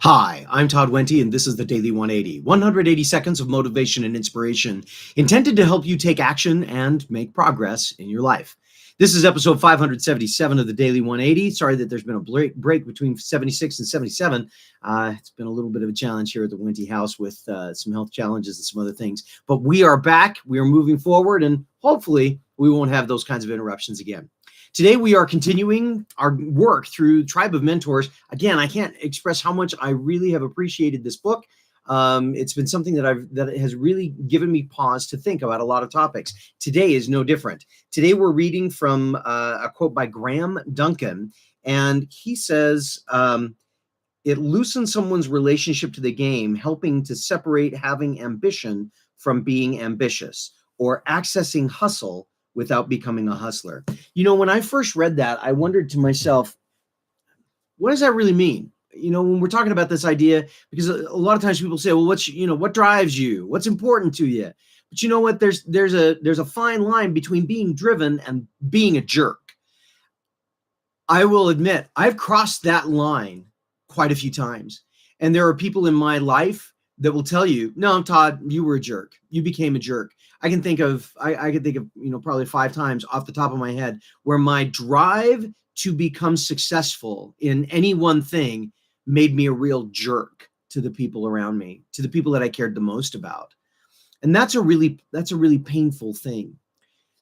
Hi, I'm Todd Wente, and this is the Daily 180. 180 seconds of motivation and inspiration intended to help you take action and make progress in your life. This is episode 577 of the Daily 180. Sorry that there's been a break between 76 and 77. It's been a little bit of a challenge here at the Wente house with some health challenges and some other things. But we are back. We are moving forward, and hopefully we won't have those kinds of interruptions again. Today, we are continuing our work through Tribe of Mentors. Again, I can't express how much I really have appreciated this book. It's been something that has really given me pause to think about a lot of topics. Today is no different. Today, we're reading from a quote by Graham Duncan, and he says, it loosens someone's relationship to the game, helping to separate having ambition from being ambitious, or accessing hustle without becoming a hustler. You know, when I first read that, I wondered to myself, what does that really mean? You know, when we're talking about this idea, because a lot of times people say, well, what drives you? What's important to you? But you know what? There's a fine line between being driven and being a jerk. I will admit, I've crossed that line quite a few times. And there are people in my life that will tell you, no, Todd, you were a jerk. You became a jerk. I can think of probably 5 times off the top of my head where my drive to become successful in any one thing made me a real jerk to the people around me, to the people that I cared the most about. And that's a really painful thing.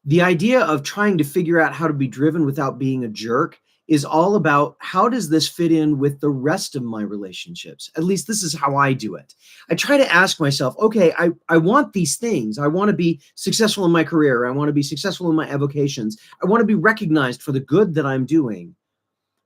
The idea of trying to figure out how to be driven without being a jerk is all about, how does this fit in with the rest of my relationships? At least this is how I do it. I try to ask myself, okay, I want these things. I want to be successful in my career. I want to be successful in my avocations. I want to be recognized for the good that I'm doing.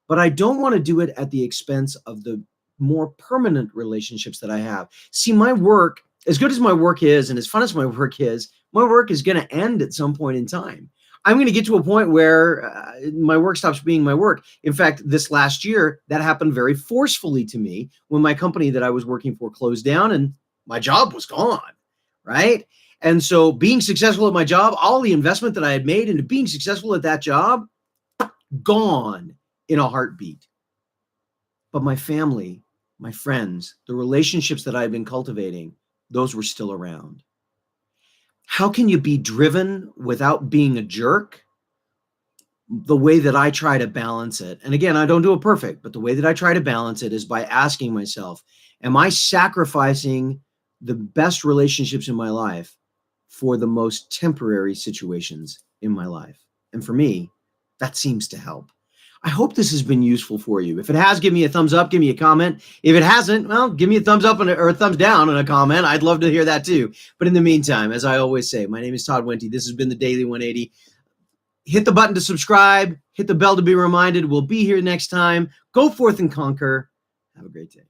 But I don't want to do it at the expense of the more permanent relationships that I have. See, my work, as good as my work is and as fun as my work is going to end at some point in time. I'm going to get to a point where my work stops being my work. In fact, this last year, that happened very forcefully to me when my company that I was working for closed down and my job was gone, right? And so being successful at my job, all the investment that I had made into being successful at that job, gone in a heartbeat. But my family, my friends, the relationships that I've been cultivating, those were still around. How can you be driven without being a jerk? The way that I try to balance it, and again, I don't do it perfect, but the way that I try to balance it is by asking myself, am I sacrificing the best relationships in my life for the most temporary situations in my life? And for me, that seems to help. I hope this has been useful for you. If it has, give me a thumbs up, give me a comment. If it hasn't, well, give me a thumbs up or a thumbs down and a comment. I'd love to hear that too. But in the meantime, as I always say, my name is Todd Wente. This has been the Daily 180. Hit the button to subscribe. Hit the bell to be reminded. We'll be here next time. Go forth and conquer. Have a great day.